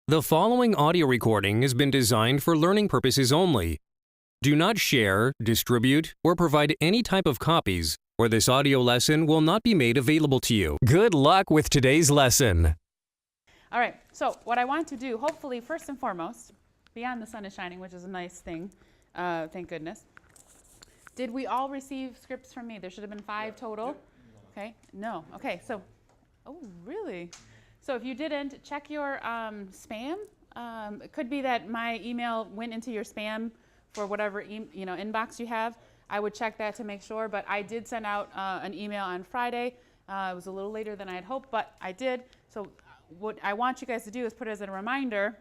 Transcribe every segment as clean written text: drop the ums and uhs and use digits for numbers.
The following audio recording has been designed for learning purposes only. Do not share, distribute, or provide any type of copies, or this audio lesson will not be made available to you. Good luck with today's lesson. All right, so what I want to do, hopefully, first and foremost, beyond the sun is shining, which is a nice thing, thank goodness. Did we all receive scripts from me? There should have been 5 total. Okay, no. Okay, so, oh, really? So if you didn't, check your spam. It could be that my email went into your spam for whatever inbox you have. I would check that to make sure, but I did send out an email on Friday. It was a little later than I had hoped, but I did. So what I want you guys to do is put it as a reminder.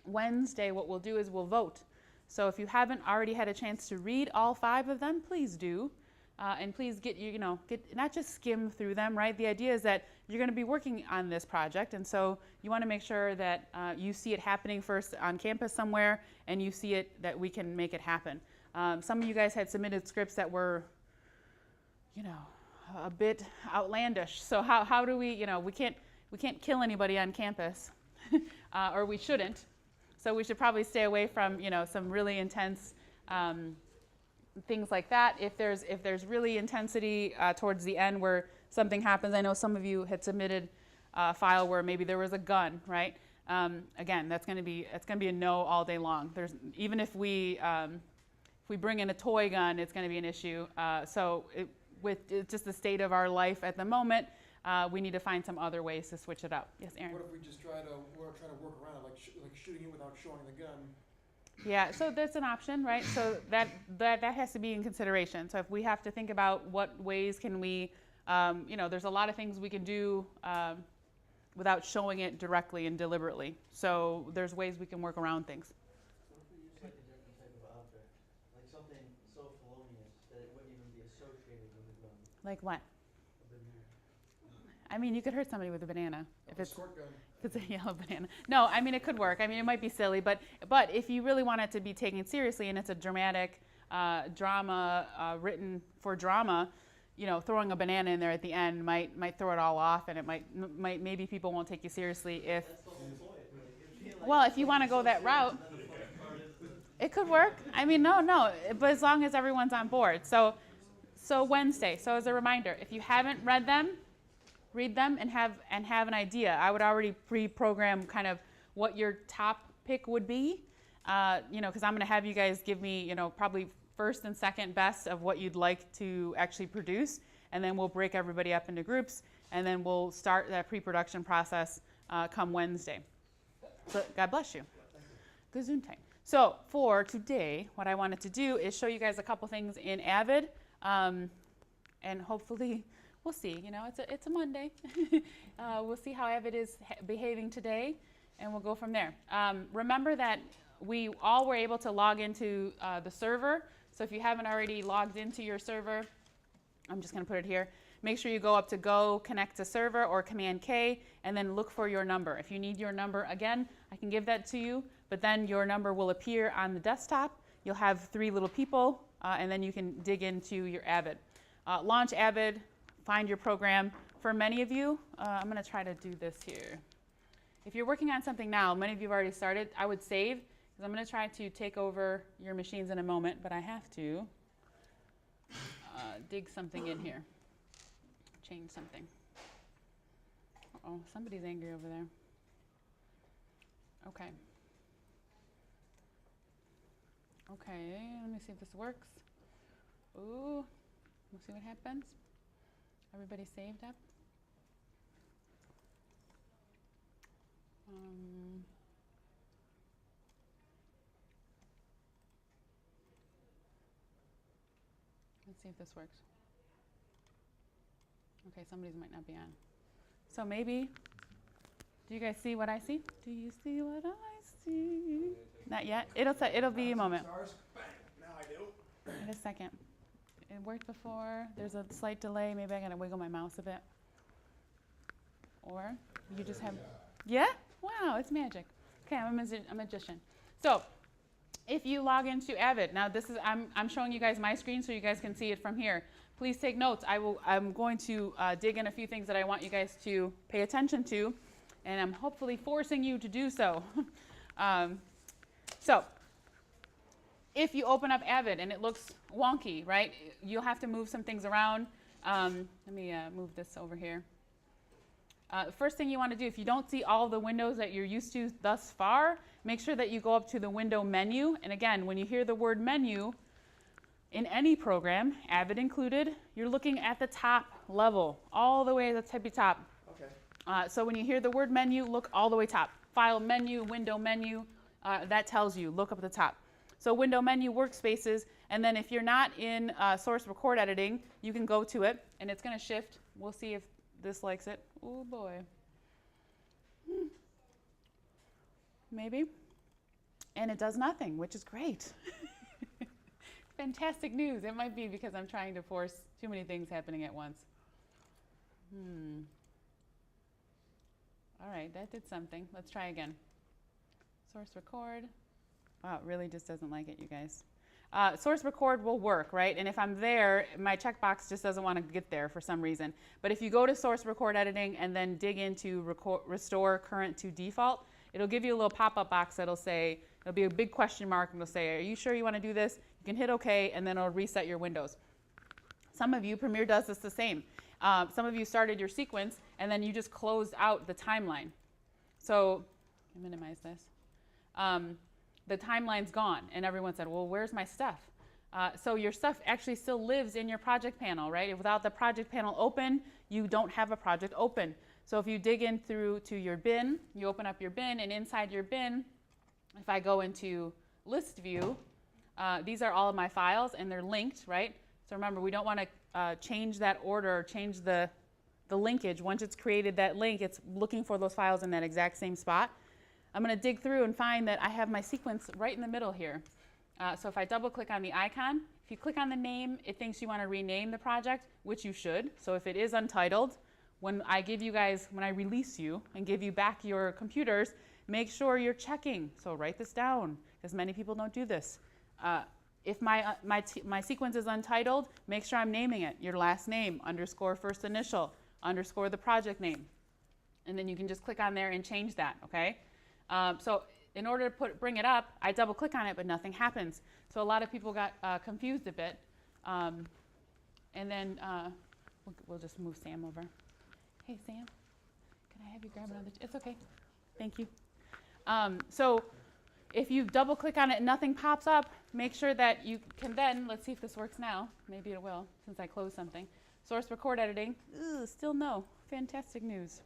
Wednesday, what we'll do is we'll vote. So if you haven't already had a chance to read all 5 of them, please do. And please get not just skim through them, right? The idea is that you're going to be working on this project, and so you want to make sure that you see it happening first on campus somewhere, and you see it that we can make it happen. Some of you guys had submitted scripts that were, a bit outlandish. So how do we can't kill anybody on campus, or we shouldn't. So we should probably stay away from some really intense things like that. If there's really intensity towards the end where something happens, I know some of you had submitted a file where maybe there was a gun, right? Again, it's going to be a no all day long. Even if we bring in a toy gun, it's going to be an issue. With just the state of our life at the moment, we need to find some other ways to switch it up. Yes, Aaron. What if we just try to work around it, like shooting it without showing the gun? Yeah, so that's an option, right? So that has to be in consideration. So if we have to think about what ways can we, there's a lot of things we can do without showing it directly and deliberately. So there's ways we can work around things. What if we use like a different type of object, like something so felonious that it wouldn't even be associated with a gun? Like what? A banana. I mean, you could hurt somebody with a banana if it's. Squirt gun. It's a yellow banana. No, I mean, it could work. I mean, it might be silly, but if you really want it to be taken seriously and it's a dramatic drama written for drama, throwing a banana in there at the end might throw it all off, and it might maybe people won't take you seriously if. That's the whole point. Well, if you want to go that route, it could work. I mean, no, but as long as everyone's on board. So Wednesday. So as a reminder, if you haven't read them, read them and have an idea. I would already pre-program kind of what your top pick would be, because I'm going to have you guys give me, probably first and second best of what you'd like to actually produce, and then we'll break everybody up into groups, and then we'll start that pre-production process come Wednesday. So God bless you. Gesundheit. So for today, what I wanted to do is show you guys a couple things in Avid, and hopefully. We'll see. It's a Monday. We'll see how Avid is behaving today, and we'll go from there. Remember that we all were able to log into the server. So if you haven't already logged into your server, I'm just going to put it here. Make sure you go up to Go Connect to Server or Command K, and then look for your number. If you need your number again, I can give that to you, but then your number will appear on the desktop. You'll have 3 little people, and then you can dig into your Avid. Launch Avid. Find your program. For many of you, I'm going to try to do this here. If you're working on something now, many of you have already started, I would save, because I'm going to try to take over your machines in a moment, but I have to dig something in here, change something. Uh-oh, somebody's angry over there. Okay. Okay, let me see if this works. Ooh, we'll see what happens. Everybody saved up? Let's see if this works. Okay, somebody's might not be on. So maybe, do you guys see what I see? Do you see what I see? Not yet. It'll be a moment. Now I do. Wait a second. It worked before. There's a slight delay. Maybe I gotta wiggle my mouse a bit. Or you just have, yeah? Wow, it's magic. Okay, I'm a magician. So if you log into Avid, now this is, I'm showing you guys my screen so you guys can see it from here. Please take notes. I'm going to dig in a few things that I want you guys to pay attention to. and I'm hopefully forcing you to do so. So if you open up Avid and it looks wonky, right, you'll have to move some things around. Let me move this over here. The first thing you want to do, if you don't see all the windows that you're used to thus far, make sure that you go up to the window menu. And again, when you hear the word menu in any program, Avid included, you're looking at the top level, all the way to the tippy top. Okay. So when you hear the word menu, look all the way top. File menu, window menu, that tells you, look up at the top. So window menu, workspaces, and then if you're not in source record editing, you can go to it, and it's going to shift. We'll see if this likes it. Oh boy. Maybe. And it does nothing, which is great. Fantastic news. It might be because I'm trying to force too many things happening at once. All right, that did something. Let's try again. Source record. Wow, it really just doesn't like it, you guys. Source record will work, right? And if I'm there, my checkbox just doesn't want to get there for some reason. But if you go to source record editing and then dig into restore current to default, it'll give you a little pop-up box that'll say, it'll be a big question mark, and it'll say, are you sure you want to do this? You can hit OK, and then it'll reset your windows. Some of you, Premiere does this the same. Some of you started your sequence, and then you just closed out the timeline. So, I'll minimize this. The timeline's gone, and everyone said, well, where's my stuff? So your stuff actually still lives in your project panel, right? Without the project panel open, you don't have a project open. So if you dig in through to your bin, you open up your bin, and inside your bin, if I go into list view, these are all of my files, and they're linked, right? So remember, we don't want to change that order or change the linkage. Once it's created that link, it's looking for those files in that exact same spot. I'm going to dig through and find that I have my sequence right in the middle here. So if I double click on the icon, if you click on the name, it thinks you want to rename the project, which you should. So if it is untitled, when I give you guys, when I release you and give you back your computers, make sure you're checking. So write this down, because many people don't do this. If my sequence is untitled, make sure I'm naming it. Your last name, underscore first initial, underscore the project name. And then you can just click on there and change that, okay? So in order to bring it up, I double click on it, but nothing happens. So a lot of people got confused a bit. And then we'll just move Sam over. Hey, Sam, can I have you grab another? It's okay. Thank you. So if you double click on it and nothing pops up, make sure that you can then, let's see if this works now. Maybe it will, since I closed something. Source record editing. Still no. Fantastic news.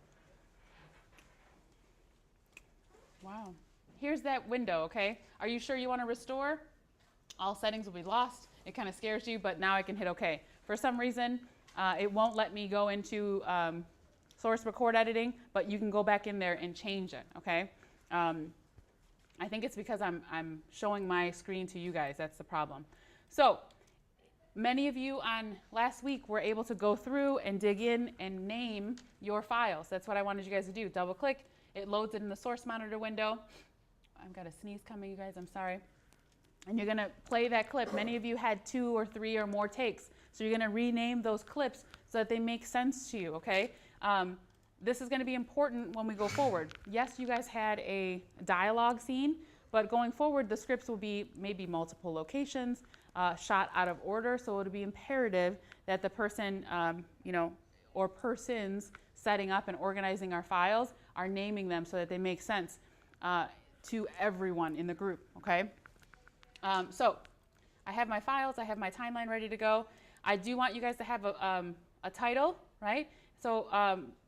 Wow. Here's that window, okay? Are you sure you want to restore? All settings will be lost. It kind of scares you, but now I can hit OK. For some reason, it won't let me go into source record editing, but you can go back in there and change it, okay? I think it's because I'm showing my screen to you guys. That's the problem. So many of you on last week were able to go through and dig in and name your files. That's what I wanted you guys to do. Double click. It loads it in the source monitor window. I've got a sneeze coming, you guys. I'm sorry. And you're going to play that clip. Many of you had 2 or 3 or more takes. So you're going to rename those clips so that they make sense to you, okay? This is going to be important when we go forward. Yes, you guys had a dialogue scene, but going forward, the scripts will be maybe multiple locations, shot out of order. So it'll be imperative that the person, or persons setting up and organizing our files are naming them so that they make sense to everyone in the group, okay? So I have my files, I have my timeline ready to go. I do want you guys to have a title, right? So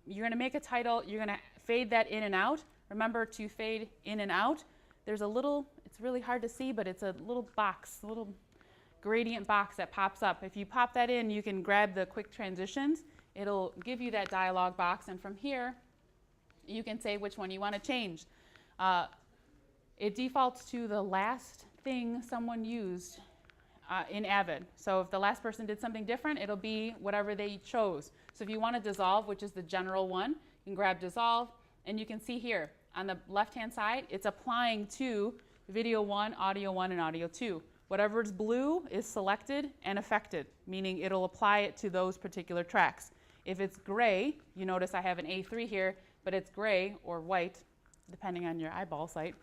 you're going to make a title, you're going to fade that in and out. Remember to fade in and out. There's a little, it's really hard to see, but it's a little box, a little gradient box that pops up. If you pop that in, you can grab the quick transitions. It'll give you that dialog box, and from here, you can say which one you want to change. It defaults to the last thing someone used in Avid. So if the last person did something different, it'll be whatever they chose. So if you want to dissolve, which is the general one, you can grab dissolve, and you can see here on the left-hand side, it's applying to video 1, audio 1, and audio 2. Whatever is blue is selected and affected, meaning it'll apply it to those particular tracks. If it's gray, you notice I have an A3 here, but it's gray or white, depending on your eyeball sight,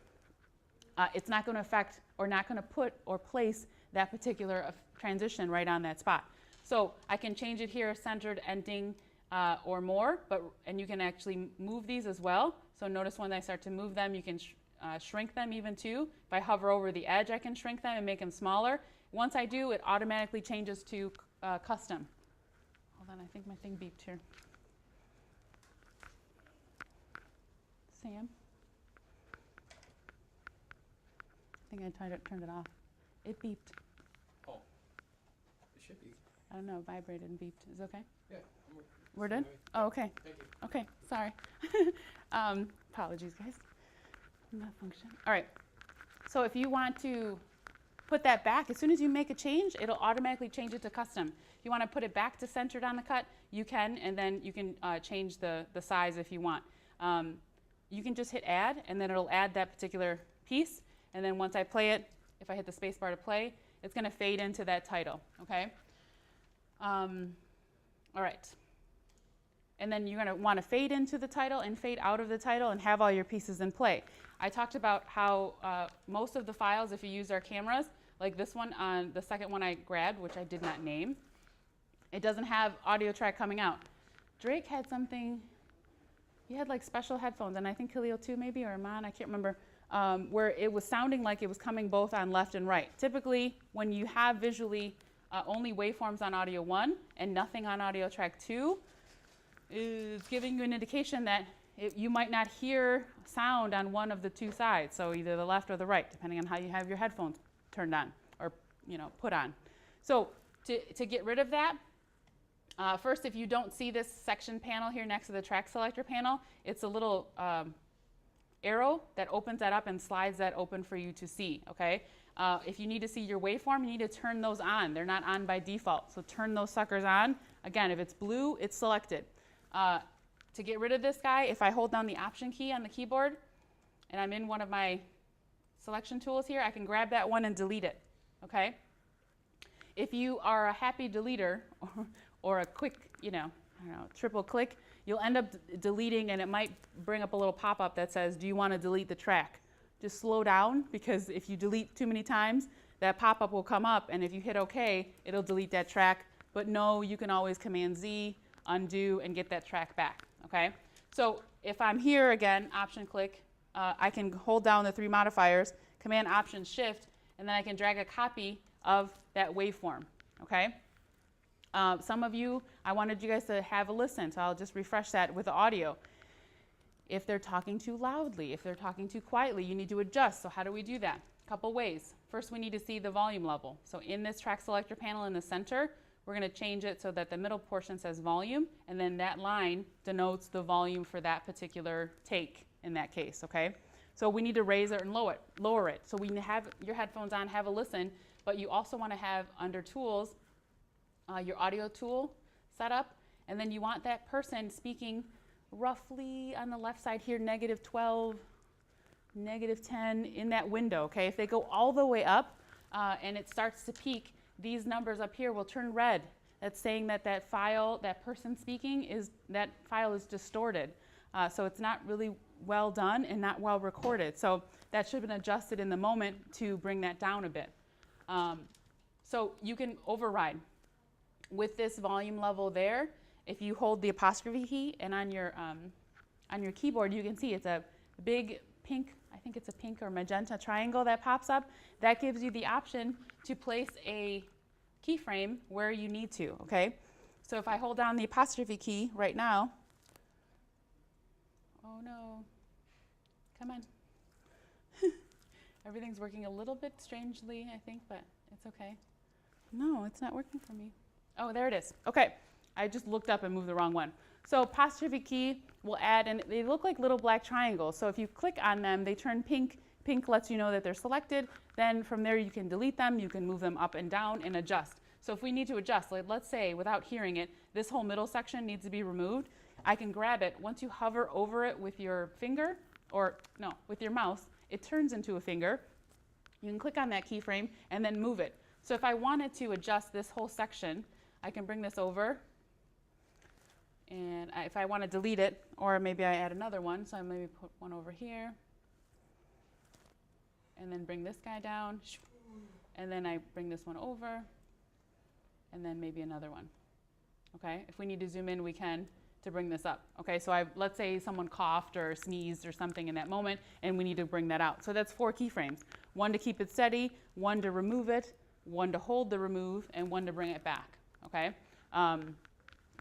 it's not going to affect or not going to put or place that particular transition right on that spot. So I can change it here, centered, ending, or more, and you can actually move these as well. So notice when I start to move them, you can shrink them even too. If I hover over the edge, I can shrink them and make them smaller. Once I do, it automatically changes to custom. Hold on, I think my thing beeped here. Sam? I think I turned it off. It beeped. Oh, it should be. I don't know, it vibrated and beeped. Is it okay? Yeah. We're done? Oh, okay. Thank you. Okay, sorry. Apologies, guys. Malfunction. All right. So if you want to put that back, as soon as you make a change, it'll automatically change it to custom. If you want to put it back to centered on the cut, you can, and then you can change the size if you want. You can just hit add, and then it'll add that particular piece. And then once I play it, if I hit the space bar to play, it's going to fade into that title, okay? All right. And then you're going to want to fade into the title and fade out of the title and have all your pieces in play. I talked about how most of the files, if you use our cameras, like this one, on the second one I grabbed, which I did not name, it doesn't have audio track coming out. Drake had something, he had like special headphones, and I think Khalil too maybe, or Iman, I can't remember, where it was sounding like it was coming both on left and right. Typically, when you have visually only waveforms on audio 1 and nothing on audio track 2, is giving you an indication that you might not hear sound on one of the two sides, so either the left or the right, depending on how you have your headphones turned on or put on. So to get rid of that, first, if you don't see this section panel here next to the track selector panel, it's a little arrow that opens that up and slides that open for you to see, okay? If you need to see your waveform, you need to turn those on. They're not on by default, so turn those suckers on. Again, if it's blue, it's selected. To get rid of this guy, if I hold down the Option key on the keyboard, and I'm in one of my selection tools here, I can grab that one and delete it, okay? If you are a happy deleter, or a quick, triple click, you'll end up deleting, and it might bring up a little pop-up that says, do you want to delete the track? Just slow down, because if you delete too many times, that pop-up will come up, and if you hit OK, it'll delete that track. But no, you can always Command-Z, undo, and get that track back, okay? So if I'm here again, Option click, I can hold down the 3 modifiers, Command Option Shift, and then I can drag a copy of that waveform, okay? Some of you, I wanted you guys to have a listen, so I'll just refresh that with the audio. If they're talking too loudly, if they're talking too quietly, you need to adjust. So how do we do that? A couple ways. First, we need to see the volume level. So in this track selector panel in the center, we're going to change it so that the middle portion says volume, and then that line denotes the volume for that particular take in that case, okay? So we need to raise it and lower it. So when you have your headphones on, have a listen, but you also want to have under tools, your audio tool set up, and then you want that person speaking roughly on the left side here, -12, -10 in that window, okay? If they go all the way up and it starts to peak, these numbers up here will turn red. That's saying that that file, that person speaking, that file is distorted. So it's not really well done and not well recorded. So that should have been adjusted in the moment to bring that down a bit. So you can override. With this volume level there, if you hold the apostrophe key and on your keyboard, you can see it's a big pink, I think it's a pink or magenta triangle that pops up. That gives you the option to place a keyframe where you need to, okay? So if I hold down the apostrophe key right now, oh no, come on. Everything's working a little bit strangely, I think, but it's okay. No, it's not working for me. Oh, there it is. Okay, I just looked up and moved the wrong one. So apostrophe key will add, and they look like little black triangles. So if you click on them, they turn pink. Pink lets you know that they're selected. Then from there, you can delete them. You can move them up and down and adjust. So if we need to adjust, like let's say without hearing it, this whole middle section needs to be removed. I can grab it. Once you hover over it with your finger, or no, with your mouse, it turns into a finger. You can click on that keyframe and then move it. So if I wanted to adjust this whole section, I can bring this over And if I want to delete it, or maybe I add another one, so I maybe put one over here, and then bring this guy down, and then I bring this one over, and then maybe another one. Okay, if we need to zoom in, we can to bring this up. Okay, so let's say someone coughed or sneezed or something in that moment, and we need to bring that out. So that's 4 keyframes. One to keep it steady, one to remove it, one to hold the remove, and one to bring it back. Okay.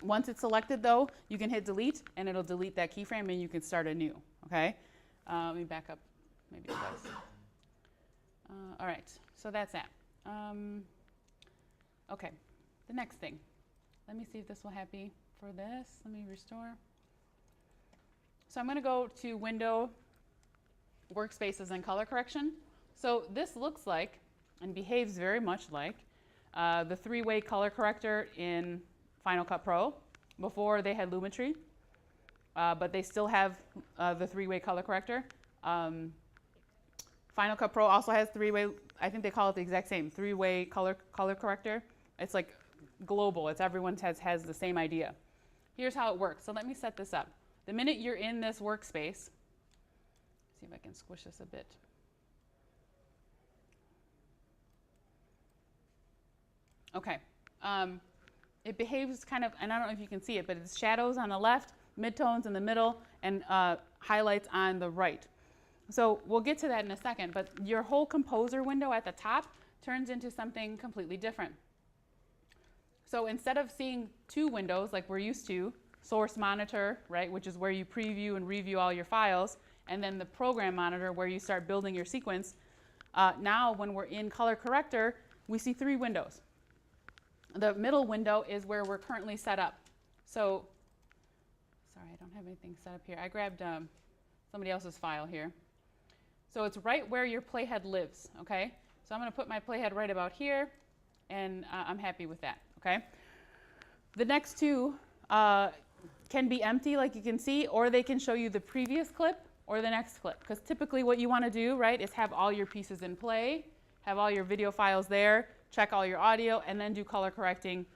Once it's selected, though, you can hit delete, and it'll delete that keyframe, and you can start anew. Okay. Let me back up maybe twice. All right, so that's that. Okay, the next thing. Let me see if this will happy for this. Let me restore. So I'm going to go to Window, Workspaces, and Color Correction. So this looks like and behaves very much like the 3-way color corrector in Final Cut Pro. Before they had Lumetri, but they still have the 3-way color corrector. Final Cut Pro also has 3-way, I think they call it the exact same, 3-way color corrector. It's like global, it's everyone has the same idea. Here's how it works. So let me set this up. The minute you're in this workspace, see if I can squish this a bit. Okay, it behaves kind of, and I don't know if you can see it, but it's shadows on the left, midtones in the middle, and highlights on the right. So we'll get to that in a second, but your whole composer window at the top turns into something completely different. So instead of seeing 2 windows like we're used to, source monitor, right, which is where you preview and review all your files, and then the program monitor where you start building your sequence, now when we're in color corrector, we see 3 windows. The middle window is where we're currently set up. So, sorry, I don't have anything set up here. I grabbed somebody else's file here. So it's right where your playhead lives, okay? So I'm going to put my playhead right about here, and I'm happy with that, okay? The next 2 can be empty, like you can see, or they can show you the previous clip or the next clip. Because typically what you want to do, right, is have all your pieces in play, have all your video files there, check all your audio, and then do color correcting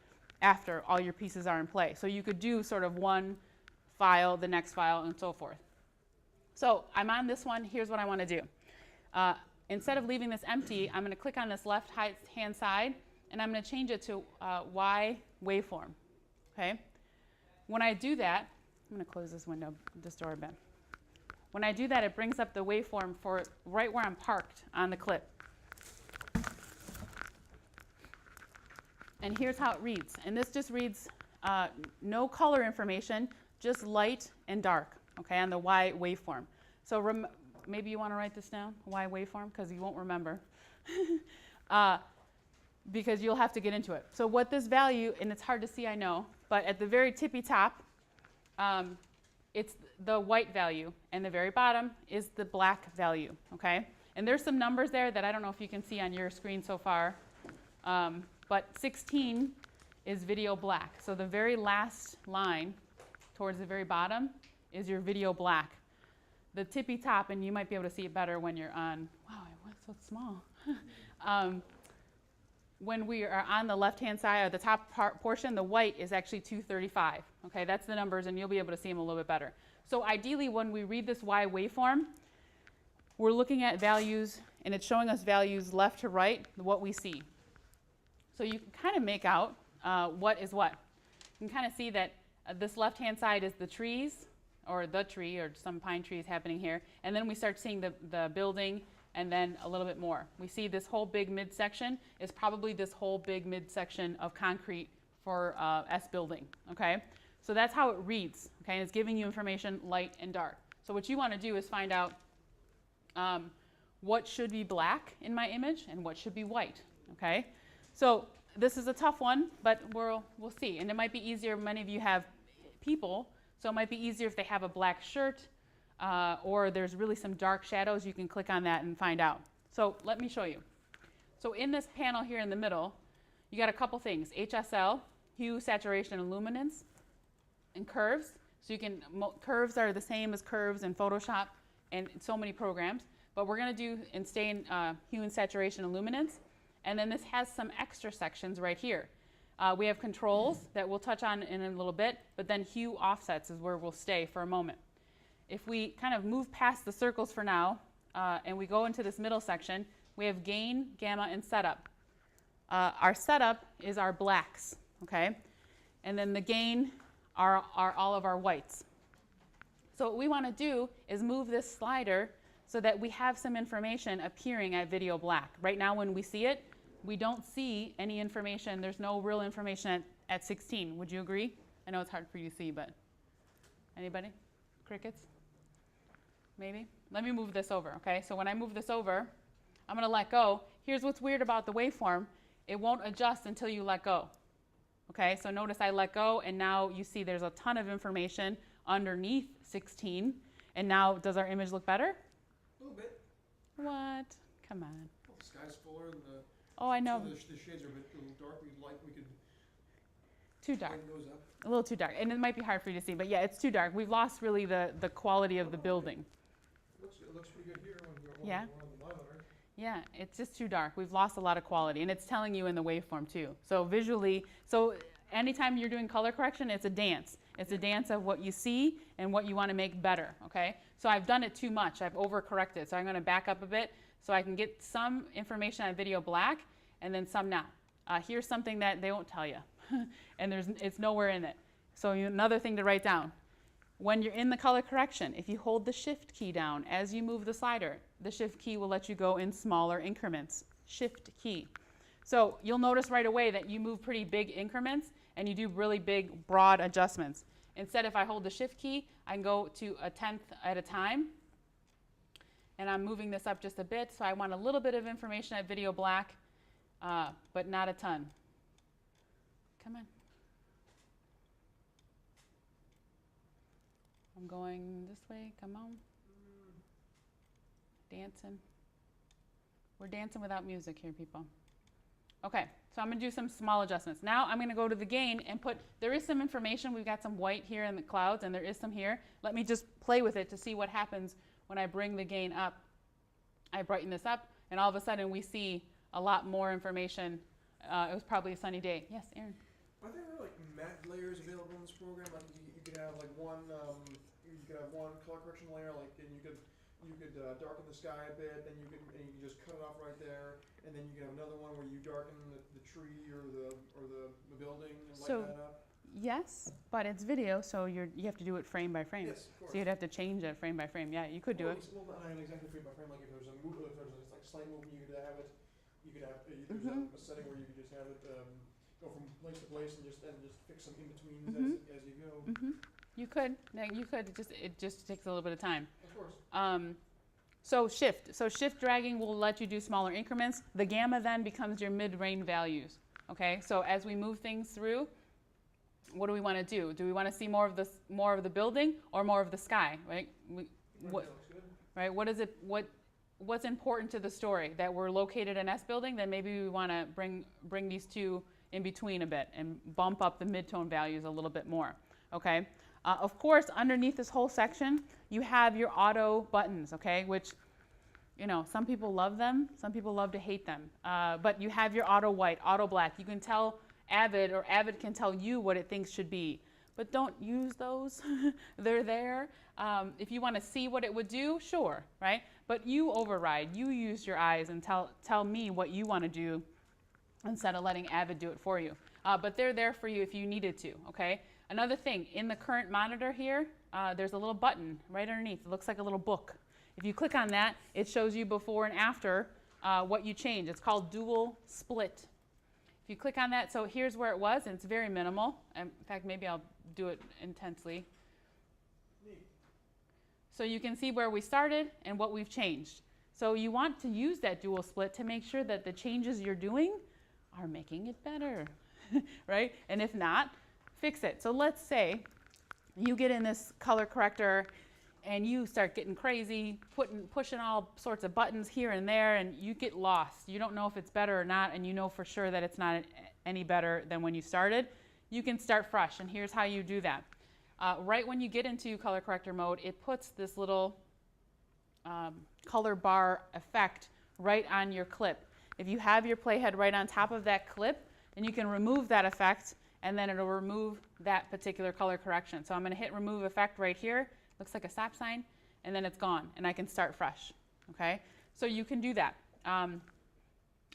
after all your pieces are in play. So you could do sort of one file, the next file, and so forth. So I'm on this one. Here's what I want to do. Instead of leaving this empty, I'm going to click on this left-hand side, and I'm going to change it to Y waveform. Okay? When I do that, I'm going to close this window, distort a bit. When I do that, it brings up the waveform for right where I'm parked on the clip. And here's how it reads. And this just reads no color information, just light and dark, okay, on the Y waveform. So maybe you want to write this down, Y waveform, because you won't remember. Because you'll have to get into it. So what this value, and it's hard to see, I know, but at the very tippy top, it's the white value, and the very bottom is the black value, okay? And there's some numbers there that I don't know if you can see on your screen so far. But 16 is video black. So the very last line towards the very bottom is your video black. The tippy top, and you might be able to see it better when you're on, wow, it was so small. When we are on the left-hand side, or the top portion, the white is actually 235. Okay, that's the numbers, and you'll be able to see them a little bit better. So ideally, when we read this Y waveform, we're looking at values, and it's showing us values left to right, what we see. So you can kind of make out what is what. You can kind of see that this left-hand side is the trees, or the tree, or some pine trees happening here. And then we start seeing the building, and then a little bit more. We see this whole big midsection is probably this whole big midsection of concrete for S building, okay? So that's how it reads, okay? And it's giving you information light and dark. So what you want to do is find out what should be black in my image and what should be white, okay? So this is a tough one, but we'll see. And it might be easier, many of you have people, so it might be easier if they have a black shirt, or there's really some dark shadows. You can click on that and find out. So let me show you. So in this panel here in the middle, you got a couple things. HSL, hue, saturation, and luminance, and curves. So you can, curves are the same as curves in Photoshop and in so many programs. But we're going to do and stay in hue and saturation and luminance. And then this has some extra sections right here. We have controls that we'll touch on in a little bit, but then hue offsets is where we'll stay for a moment. If we kind of move past the circles for now, and we go into this middle section, we have gain, gamma, and setup. Our setup is our blacks, okay? And then the gain are all of our whites. So what we want to do is move this slider so that we have some information appearing at video black. Right now when we see it, we don't see any information. There's no real information at 16. Would you agree? I know it's hard for you to see, but anybody? Crickets? Maybe? Let me move this over, okay? So when I move this over, I'm going to let go. Here's what's weird about the waveform. It won't adjust until you let go. Okay, so notice I let go, and now you see there's a ton of information underneath 16. And now, does our image look better? A little bit. What? Come on. Well, the sky's fuller and the, Oh, I know. some of the shades are a bit a little dark. We could Too dark. lighten those up. A little too dark. And it might be hard for you to see, but yeah, it's too dark. We've lost really the quality of the building. It looks pretty good here when you're Yeah. on the monitor. Yeah, it's just too dark. We've lost a lot of quality, and it's telling you in the waveform too. So visually, so anytime you're doing color correction, it's a dance. It's a dance of what you see and what you want to make better, okay? So I've done it too much. I've overcorrected. So I'm going to back up a bit so I can get some information on video black and then some not. Here's something that they won't tell you, and it's nowhere in it. So another thing to write down. When you're in the color correction, if you hold the shift key down as you move the slider, the shift key will let you go in smaller increments. Shift key. So you'll notice right away that you move pretty big increments and you do really big, broad adjustments. Instead, if I hold the shift key, I can go to 1/10 at a time. And I'm moving this up just a bit, so I want a little bit of information at video black, but not a ton. Come on. I'm going this way, come on. Dancing. We're dancing without music here, people. Okay, so I'm gonna do some small adjustments. Now I'm gonna go to the gain and there is some information. We've got some white here in the clouds and there is some here. Let me just play with it to see what happens when I bring the gain up. I brighten this up and all of a sudden we see a lot more information. It was probably a sunny day. Yes, Aaron? Are there like matte layers available in this program? Like you could have like one color correction layer, like, and you could darken the sky a bit, and you can just cut it off right there, and then you can have another one where you darken the tree or the building and light that up. Yes, but it's video, so you have to do it frame by frame. Yes, of course. So you'd have to change it frame by frame. Yeah, you could do it. Well, not exactly frame by frame. Like if there's a move, if there's a like slight movement, you could have it. You could have there's a setting where you could just have it go from place to place and just fix some in betweens as you go. You could. Yeah, you could. It just takes a little bit of time. Of course. So shift dragging will let you do smaller increments. The gamma then becomes your mid-range values. Okay. So as we move things through, what do we want to do? Do we want to see more of the building or more of the sky? Right. Right. What is it? What's important to the story? That we're located in S building. Then maybe we want to bring these two in between a bit and bump up the mid-tone values a little bit more. Okay. Of course, underneath this whole section, you have your auto buttons, okay, which, some people love them, some people love to hate them. But you have your auto white, auto black. You can tell Avid, or Avid can tell you what it thinks should be. But don't use those. They're there. If you want to see what it would do, sure, right? But you override. You use your eyes and tell me what you want to do instead of letting Avid do it for you. But they're there for you if you needed to, okay? Another thing, in the current monitor here, there's a little button right underneath. It looks like a little book. If you click on that, it shows you before and after what you change. It's called dual split. If you click on that, so here's where it was, and it's very minimal. In fact, maybe I'll do it intensely. So you can see where we started and what we've changed. So you want to use that dual split to make sure that the changes you're doing are making it better, right? And if not, fix it. So let's say you get in this color corrector and you start getting crazy, pushing all sorts of buttons here and there, and you get lost. You don't know if it's better or not, and you know for sure that it's not any better than when you started. You can start fresh, and here's how you do that. Right when you get into color corrector mode, it puts this little color bar effect right on your clip. If you have your playhead right on top of that clip, and you can remove that effect, and then it'll remove that particular color correction. So I'm going to hit remove effect right here. Looks like a stop sign, and then it's gone, and I can start fresh. Okay, so you can do that. I'm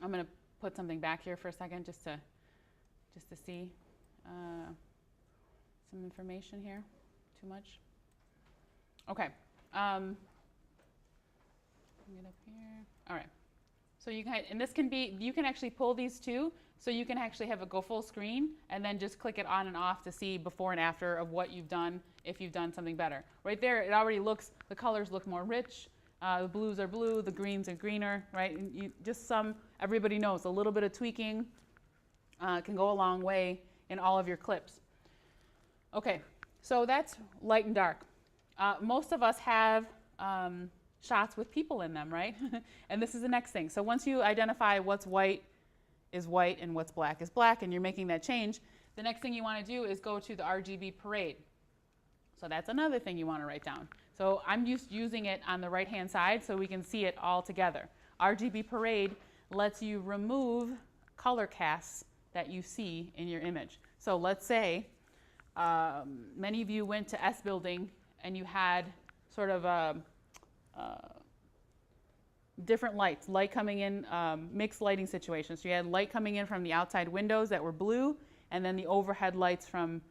going to put something back here for a second just to see some information here. Too much? Okay. Get up here. All right. So you can, and this can be, you can actually pull these two, so you can actually have it go full screen and then just click it on and off to see before and after of what you've done, if you've done something better. Right there, it already looks, the colors look more rich. The blues are blue, the greens are greener, right? And just some, everybody knows a little bit of tweaking can go a long way in all of your clips. Okay, so that's light and dark. Most of us have shots with people in them, right? And this is the next thing. So once you identify what's white is white and what's black is black, and you're making that change, the next thing you want to do is go to the RGB parade. So that's another thing you want to write down. So I'm using it on the right-hand side so we can see it all together. RGB parade lets you remove color casts that you see in your image. So let's say many of you went to S building and you had sort of different lights, light coming in, mixed lighting situations. So you had light coming in from the outside windows that were blue, and then the overhead lights from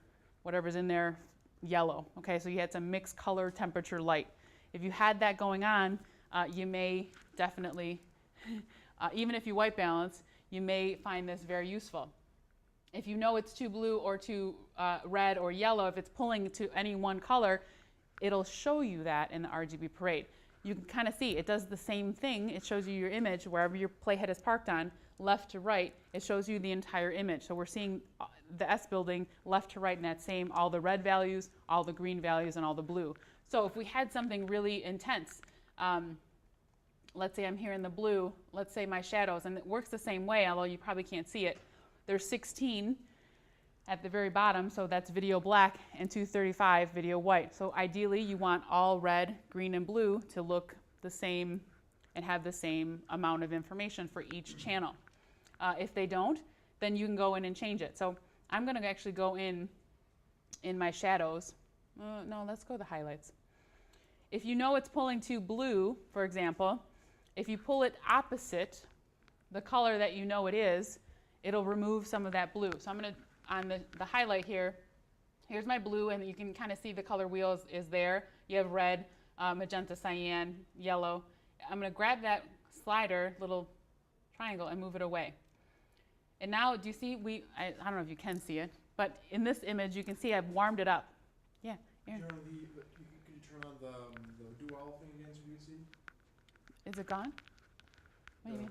whatever's in there, yellow. Okay, so you had some mixed color temperature light. If you had that going on, you may definitely, even if you white balance, you may find this very useful. If you know it's too blue or too red or yellow, if it's pulling to any one color, it'll show you that in the RGB parade. You can kind of see it does the same thing. It shows you your image wherever your playhead is parked on, left to right. It shows you the entire image. So we're seeing the S building left to right in that same, all the red values, all the green values, and all the blue. So if we had something really intense, let's say I'm here in the blue, let's say my shadows, and it works the same way, although you probably can't see it. There's 16 at the very bottom, so that's video black, and 235 video white. So ideally, you want all red, green, and blue to look the same and have the same amount of information for each channel. If they don't, then you can go in and change it. So I'm going to actually go in my shadows. No, let's go to the highlights. If you know it's pulling to blue, for example, if you pull it opposite the color that you know it is, it'll remove some of that blue. So I'm going to, on the highlight here, here's my blue, and you can kind of see the color wheel is there. You have red, magenta, cyan, yellow. I'm going to grab that slider, little triangle, and move it away. And now, do you see, I don't know if you can see it, but in this image, you can see I've warmed it up. Yeah, Aaron. Could you turn on the dual thing again so we can see? Is it gone? What do you mean?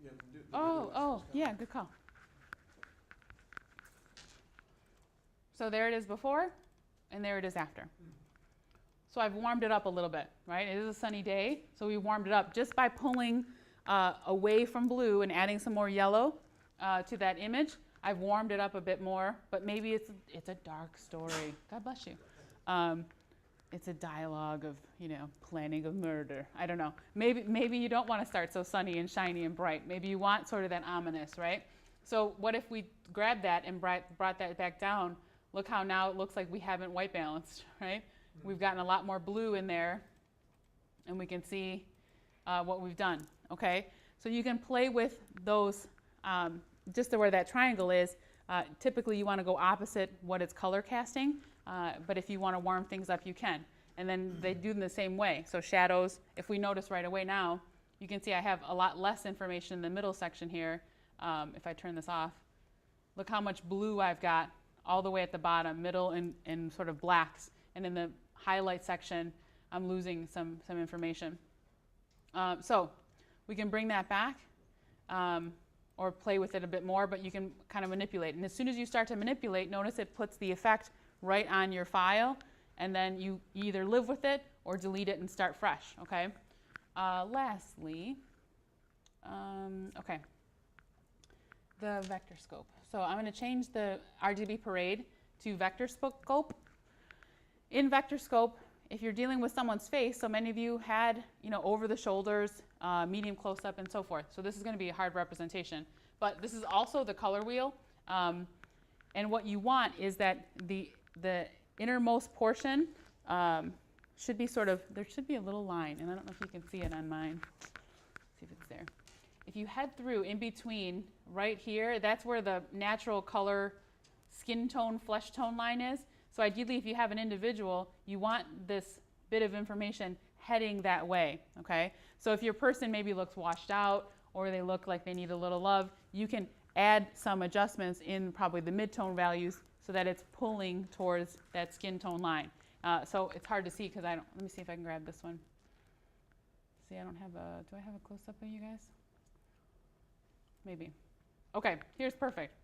Yeah, Oh, yeah, good call. So there it is before, and there it is after. So I've warmed it up a little bit, right? It is a sunny day, so we warmed it up just by pulling away from blue and adding some more yellow to that image. I've warmed it up a bit more, but maybe it's a dark story. God bless you. It's a dialogue of, planning of murder. I don't know. Maybe you don't want to start so sunny and shiny and bright. Maybe you want sort of that ominous, right? So what if we grabbed that and brought that back down? Look how now it looks like we haven't white balanced, right? We've gotten a lot more blue in there, and we can see what we've done, okay? So you can play with those, just to where that triangle is. Typically, you want to go opposite what it's color casting, but if you want to warm things up, you can. And then they do them the same way. So shadows, if we notice right away now, you can see I have a lot less information in the middle section here. If I turn this off, look how much blue I've got all the way at the bottom, middle, and sort of blacks. And in the highlight section, I'm losing some information. So we can bring that back or play with it a bit more, but you can kind of manipulate. And as soon as you start to manipulate, notice it puts the effect right on your file, and then you either live with it or delete it and start fresh, okay? Lastly, okay, the vector scope. So I'm going to change the RGB parade to vector scope. In vector scope, if you're dealing with someone's face, so many of you had, over the shoulders, medium close-up, and so forth. So this is going to be a hard representation. But this is also the color wheel. And what you want is that the innermost portion should be sort of, there should be a little line, and I don't know if you can see it on mine. Let's see if it's there. If you head through in between right here, that's where the natural color skin tone, flesh tone line is. So ideally, if you have an individual, you want this bit of information heading that way, okay? So if your person maybe looks washed out or they look like they need a little love, you can add some adjustments in probably the mid-tone values so that it's pulling towards that skin tone line. So it's hard to see because let me see if I can grab this one. See, I don't have do I have a close-up of you guys? Maybe. Okay, here's perfect.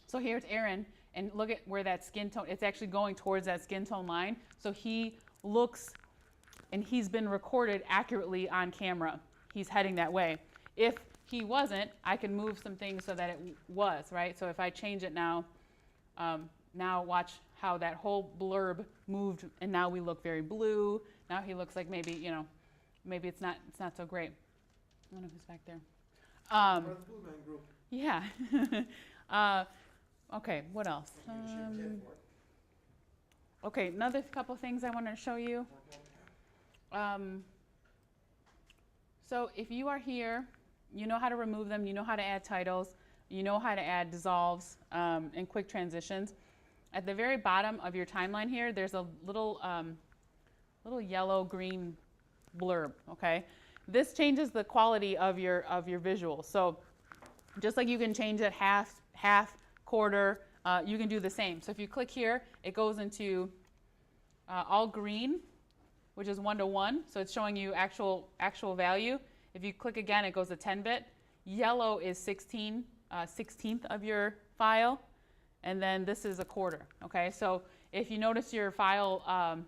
So here's Aaron, and look at where that skin tone, it's actually going towards that skin tone line. So he looks, and he's been recorded accurately on camera. He's heading that way. If he wasn't, I can move some things so that it was, right? So if I change it now, now watch how that whole blurb moved, and now we look very blue. Now he looks like maybe, you know, maybe it's not so great. I don't know who's back there. Part of the Blue Man Group. Yeah. Okay, what else? Okay, another couple things I want to show you. So if you are here, you know how to remove them, you know how to add titles, you know how to add dissolves and quick transitions. At the very bottom of your timeline here, there's a little yellow-green blurb, okay? This changes the quality of your visual. So just like you can change it half, quarter, you can do the same. So if you click here, it goes into all green, which is 1:1. So it's showing you actual value. If you click again, it goes to 10-bit. Yellow is 16th of your file. And then this is a quarter, okay? So if you notice your file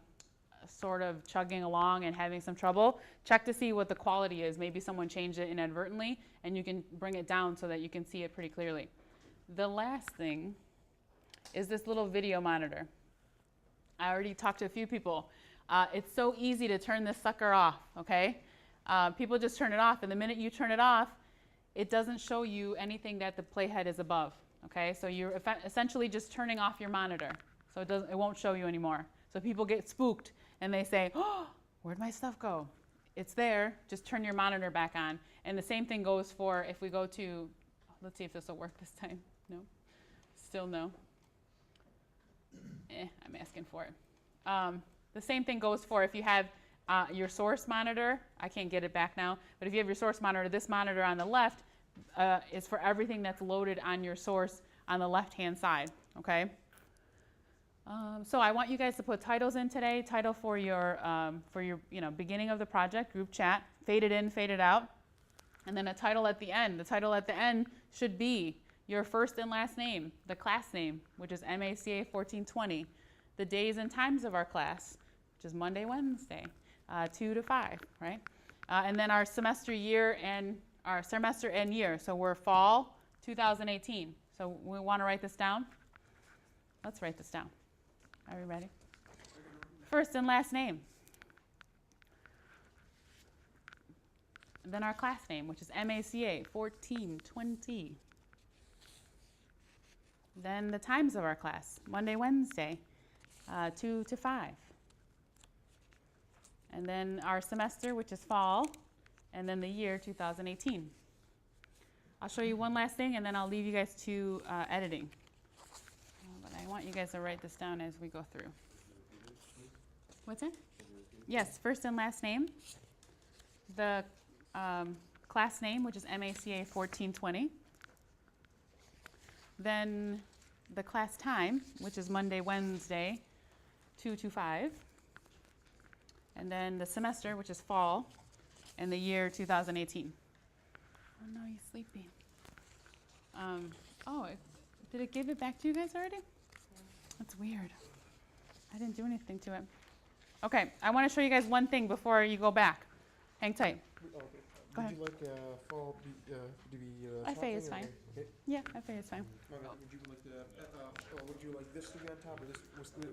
sort of chugging along and having some trouble, check to see what the quality is. Maybe someone changed it inadvertently, and you can bring it down so that you can see it pretty clearly. The last thing is this little video monitor. I already talked to a few people. It's so easy to turn this sucker off, okay? People just turn it off, and the minute you turn it off, it doesn't show you anything that the playhead is above, okay? So you're essentially just turning off your monitor, so it won't show you anymore. So people get spooked, and they say, oh, where'd my stuff go? It's there, just turn your monitor back on. And the same thing goes for if we go to, let's see if this will work this time. No, still no. I'm asking for it. The same thing goes for if you have your source monitor. I can't get it back now, but if you have your source monitor, this monitor on the left is for everything that's loaded on your source on the left-hand side, okay? So I want you guys to put titles in today. Title for your beginning of the project, group chat, faded in, faded out, and then a title at the end. The title at the end should be your first and last name, the class name, which is MACA 1420, the days and times of our class, which is Monday, Wednesday, 2 to 5, right? And then our semester year and our semester and year. So we're fall 2018. So we want to write this down. Let's write this down. Are we ready? First and last name. And then our class name, which is MACA 1420. Then the times of our class, Monday, Wednesday, 2 to 5. And then our semester, which is fall, and then the year, 2018. I'll show you one last thing, and then I'll leave you guys to editing. But I want you guys to write this down as we go through. What's that? Yes, first and last name. The class name, which is MACA 1420. Then the class time, which is Monday, Wednesday, 2 to 5. And then the semester, which is fall, and the year 2018. Oh no, he's sleepy. Did it give it back to you guys already? That's weird. I didn't do anything to it. Okay, I want to show you guys one thing before you go back. Hang tight. Okay. Go ahead. Would you like fall to be FA is fine. Okay. Yeah, FA is fine. Would you like would you like this to be on top or this?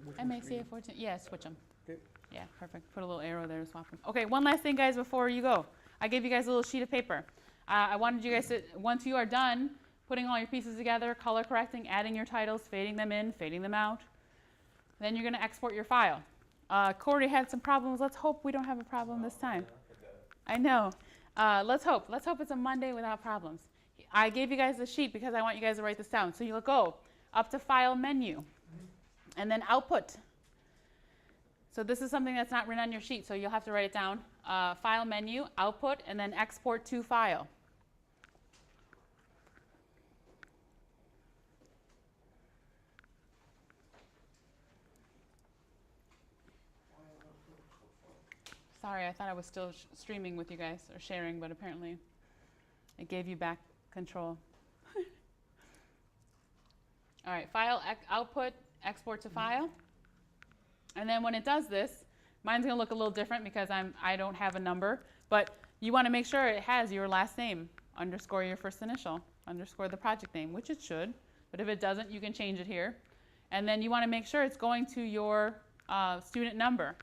Which MACA 14, yeah, switch them. Okay. Yeah, perfect. Put a little arrow there to swap them. Okay, one last thing, guys, before you go. I gave you guys a little sheet of paper. I wanted you guys to, once you are done putting all your pieces together, color correcting, adding your titles, fading them in, fading them out. Then you're going to export your file. Corey had some problems. Let's hope we don't have a problem this time. I know. Let's hope. Let's hope it's a Monday without problems. I gave you guys the sheet because I want you guys to write this down. So you'll go up to File Menu, and then Output. So this is something that's not written on your sheet, so you'll have to write it down. File Menu, Output, and then Export to File. Sorry, I thought I was still streaming with you guys, or sharing, but apparently it gave you back control. All right, File, Output, Export to File. And then when it does this, mine's going to look a little different because I don't have a number, but you want to make sure it has your last name, underscore your first initial, underscore the project name, which it should, but if it doesn't, you can change it here. And then you want to make sure it's going to your student number.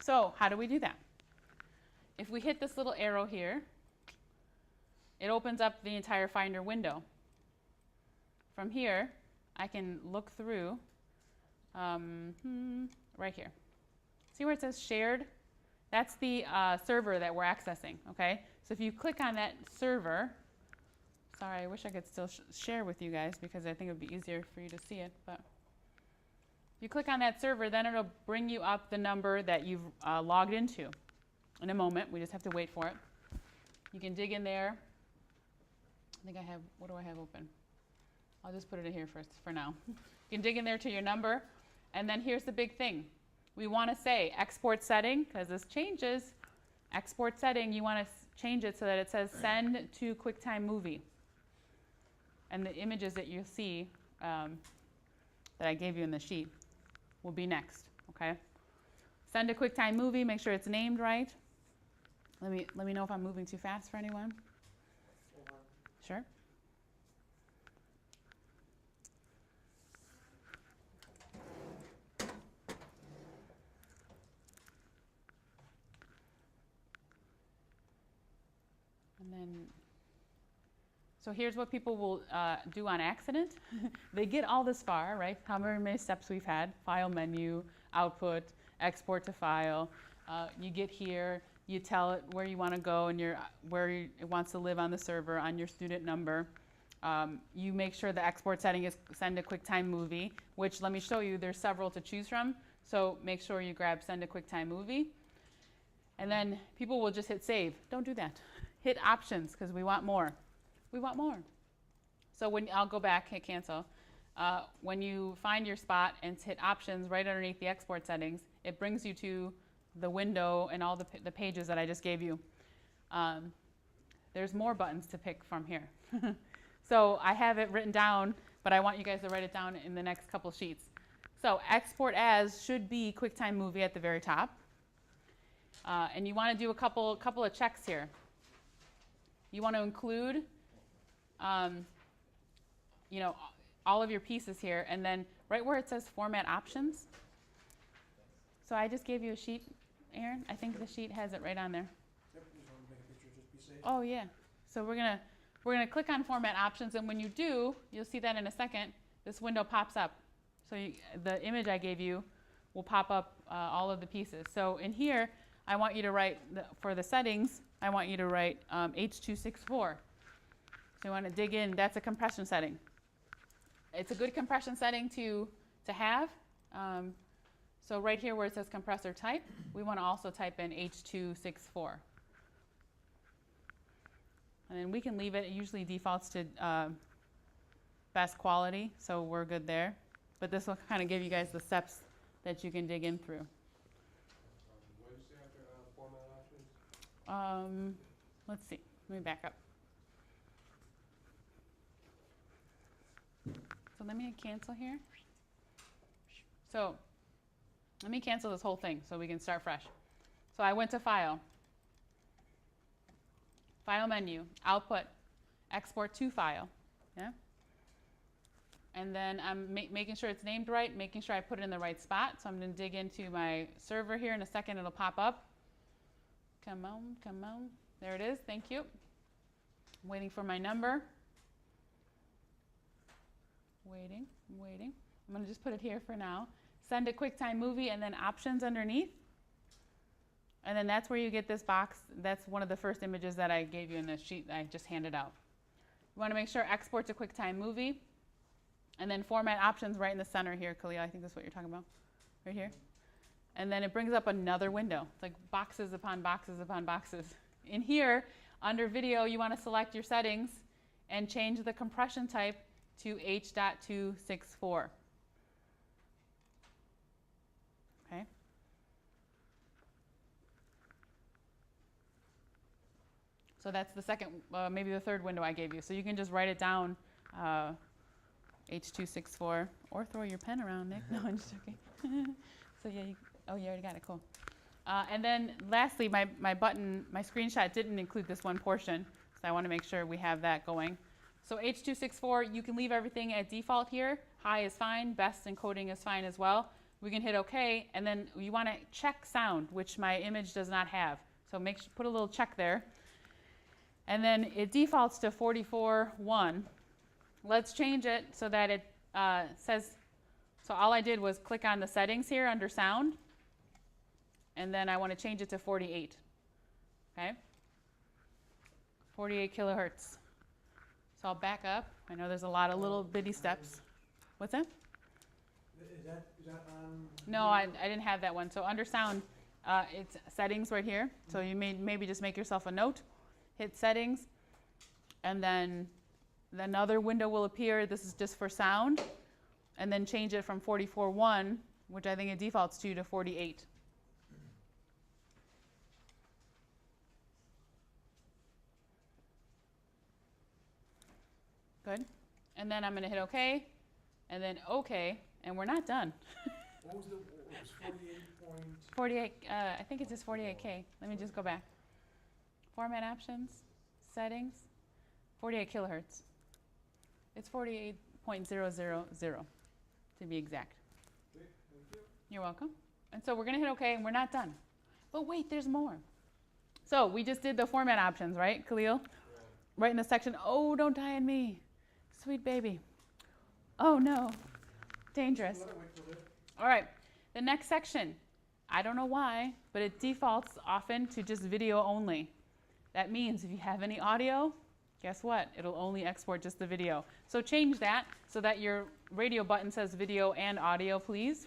So how do we do that? If we hit this little arrow here, it opens up the entire Finder window. From here, I can look through right here. See where it says shared? That's the server that we're accessing, okay? So if you click on that server, sorry, I wish I could still share with you guys because I think it would be easier for you to see it, but if you click on that server, then it'll bring you up the number that you've logged into. In a moment, we just have to wait for it. You can dig in there. I think I have, what do I have open? I'll just put it in here first for now. You can dig in there to your number, and then here's the big thing. We want to say export setting, because this changes. Export setting, you want to change it so that it says send to QuickTime Movie. And the images that you see that I gave you in the sheet will be next, okay? Send to QuickTime Movie, make sure it's named right. Let me know if I'm moving too fast for anyone. Sure. And then, so here's what people will do on accident. They get all this far, right? However many steps we've had, File Menu, Output, Export to File. You get here, you tell it where you want to go and where it wants to live on the server, on your student number. You make sure the export setting is send to QuickTime Movie, which let me show you, there's several to choose from. So make sure you grab send to QuickTime Movie. And then people will just hit save. Don't do that. Hit options because we want more. We want more. So I'll go back, hit cancel. When you find your spot and hit options right underneath the export settings, it brings you to the window and all the pages that I just gave you. There's more buttons to pick from here. So I have it written down, but I want you guys to write it down in the next couple sheets. So export as should be QuickTime Movie at the very top. And you want to do a couple of checks here. You want to include you know, all of your pieces here, and then right where it says Format Options. So I just gave you a sheet, Aaron. I think the sheet has it right on there. Yep, just want to make a picture, just be safe. Oh yeah. So we're gonna click on Format Options, and when you do, you'll see that in a second. This window pops up. So the image I gave you will pop up all of the pieces. So in here, I want you to write for the settings. I want you to write H.264. So you want to dig in. That's a compression setting. It's a good compression setting to have. So right here where it says compressor type, we want to also type in H.264. And then we can leave it. It usually defaults to best quality, so we're good there. But this will kind of give you guys the steps that you can dig in through. What did you say after format options? Let's see. Let me back up. So let me cancel here. So let me cancel this whole thing so we can start fresh. So I went to File, File Menu, Output, Export to File. Yeah. And then I'm making sure it's named right, making sure I put it in the right spot. So I'm going to dig into my server here in a second. It'll pop up. Come on, come on. There it is. Thank you. I'm waiting for my number. Waiting, I'm waiting. I'm gonna just put it here for now. Send a QuickTime Movie and then options underneath. And then that's where you get this box. That's one of the first images that I gave you in the sheet that I just handed out. You wanna make sure export to QuickTime Movie. And then format options right in the center here, Khalil. I think that's what you're talking about, right here. And then it brings up another window. It's like boxes upon boxes upon boxes. In here, under video, you want to select your settings and change the compression type to H.264. Okay. So that's the second, maybe the third window I gave you. So you can just write it down, H.264, or throw your pen around, Nick. No, I'm just joking. So yeah, oh, you already got it, cool. And then lastly, my screenshot didn't include this one portion, so I want to make sure we have that going. So H.264, you can leave everything at default here. High is fine, best encoding is fine as well. We can hit OK, and then you want to check sound, which my image does not have. So put a little check there. And then it defaults to 44.1. Let's change it so that it says, so all I did was click on the settings here under sound, and then I want to change it to 48. Okay? 48 kilohertz. So I'll back up. I know there's a lot of little bitty steps. What's that? Is that on? No, I didn't have that one. So under sound, it's settings right here. So you maybe just make yourself a note, hit settings, and then another window will appear. This is just for sound, and then change it from 44.1, which I think it defaults to 48. Good. And then I'm going to hit OK, and then OK, and we're not done. What was the, it was 48 point? 48, I think it says 48K. Let me just go back. Format options, settings, 48 kilohertz. It's 48.000 to be exact. Okay, thank you. You're welcome. And so we're going to hit OK, and we're not done. But wait, there's more. So we just did the format options, right, Khalil? Right in the section, oh, don't die on me. Sweet baby. Oh, no. Dangerous. Let it wait till it. All right, the next section. I don't know why, but it defaults often to just video only. That means if you have any audio, guess what? It'll only export just the video. So change that so that your radio button says video and audio, please.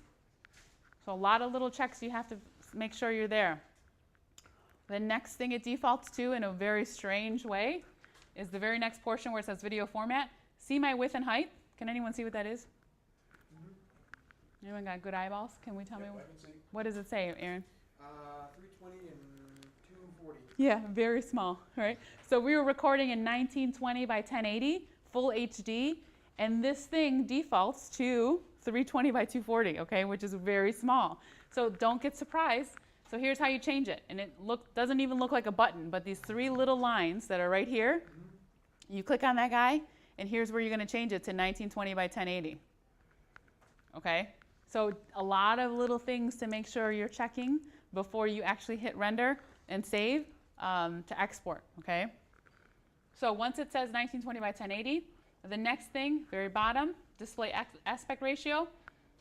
So a lot of little checks you have to make sure you're there. The next thing it defaults to in a very strange way is the very next portion where it says video format. See my width and height? Can anyone see what that is? Anyone got good eyeballs? Can we tell me Yep, I can see. what does it say, Aaron? 320 and 240. Yeah, very small, right? So we were recording in 1920 by 1080, full HD, and this thing defaults to 320 by 240, okay, which is very small. So don't get surprised. So here's how you change it, and it doesn't even look like a button, but these three little lines that are right here, you click on that guy, and here's where you're going to change it to 1920 by 1080. Okay? So a lot of little things to make sure you're checking before you actually hit render and save to export, okay? So once it says 1920 by 1080, the next thing, very bottom, display aspect ratio.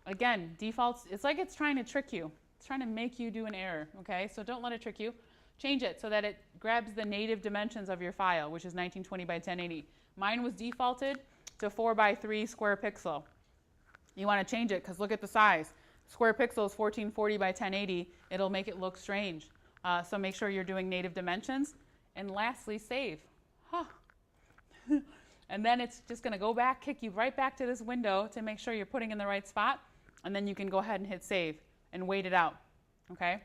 Again, defaults, it's like it's trying to trick you. It's trying to make you do an error, okay? So don't let it trick you. Change it so that it grabs the native dimensions of your file, which is 1920 by 1080. Mine was defaulted to 4 by 3 square pixel. You want to change it because look at the size. Square pixel is 1440 by 1080. It'll make it look strange. So make sure you're doing native dimensions. And lastly, save. Huh. And then it's just going to go back, kick you right back to this window to make sure you're putting in the right spot. And then you can go ahead and hit save and wait it out. Okay?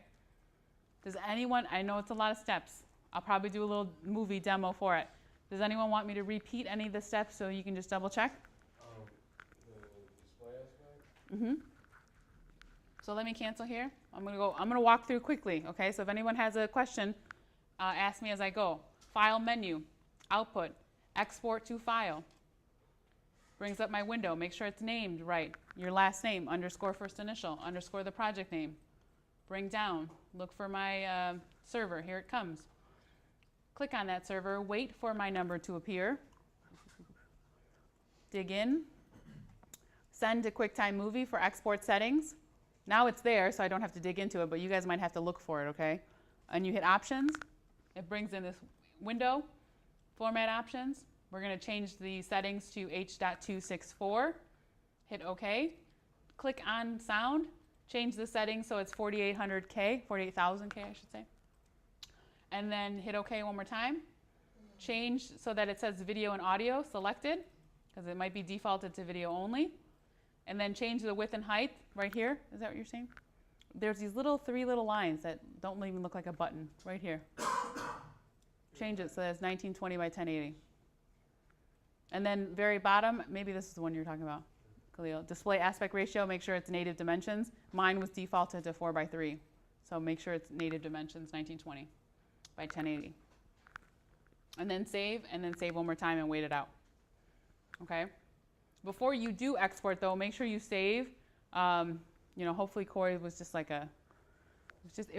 Does anyone, I know it's a lot of steps. I'll probably do a little movie demo for it. Does anyone want me to repeat any of the steps so you can just double check? The display aspect? Mm-hmm. So let me cancel here. I'm gonna walk through quickly, okay? So if anyone has a question, ask me as I go. File menu, output, export to file. Brings up my window, make sure it's named right. Your last name, underscore first initial, underscore the project name. Bring down, look for my server, here it comes. Click on that server, wait for my number to appear. Dig in, send to QuickTime Movie for export settings. Now it's there, so I don't have to dig into it, but you guys might have to look for it, okay? And you hit options. It brings in this window, format options. We're going to change the settings to H.264. Hit OK. Click on sound. Change the settings so it's 4800K, 48,000K, I should say. And then hit OK one more time. Change so that it says video and audio selected, because it might be defaulted to video only. And then change the width and height right here. Is that what you're saying? There's these three little lines that don't even look like a button right here. Change it so that it's 1920 by 1080. And then very bottom, maybe this is the one you're talking about, Khalil. Display aspect ratio, make sure it's native dimensions. Mine was defaulted to 4:3. So make sure it's native dimensions, 1920 by 1080. And then save one more time and wait it out. Okay? Before you do export though, make sure you save. Hopefully Corey was just like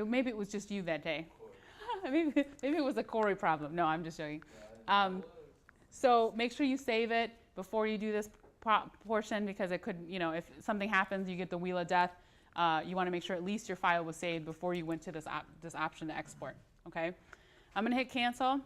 maybe it was just you that day. maybe it was a Corey problem. No, I'm just joking. So make sure you save it before you do this portion, because it could, if something happens, you get the wheel of death. You want to make sure at least your file was saved before you went to this option to export. Okay? I'm going to hit cancel,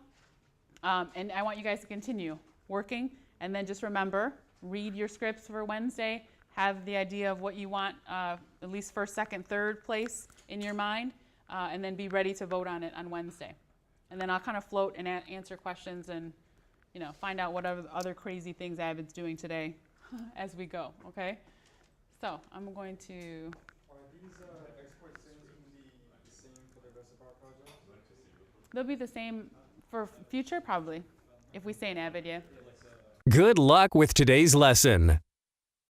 and I want you guys to continue working, and then just remember, read your scripts for Wednesday. Have the idea of what you want, at least first, second, third place in your mind, and then be ready to vote on it on Wednesday. And then I'll kind of float and answer questions and find out what other crazy things Avid's doing today as we go, okay? So I'm going to... Are these export settings going to be the same for the rest of our project? They'll be the same for future, probably, if we stay in Avid, yeah. Good luck with today's lesson.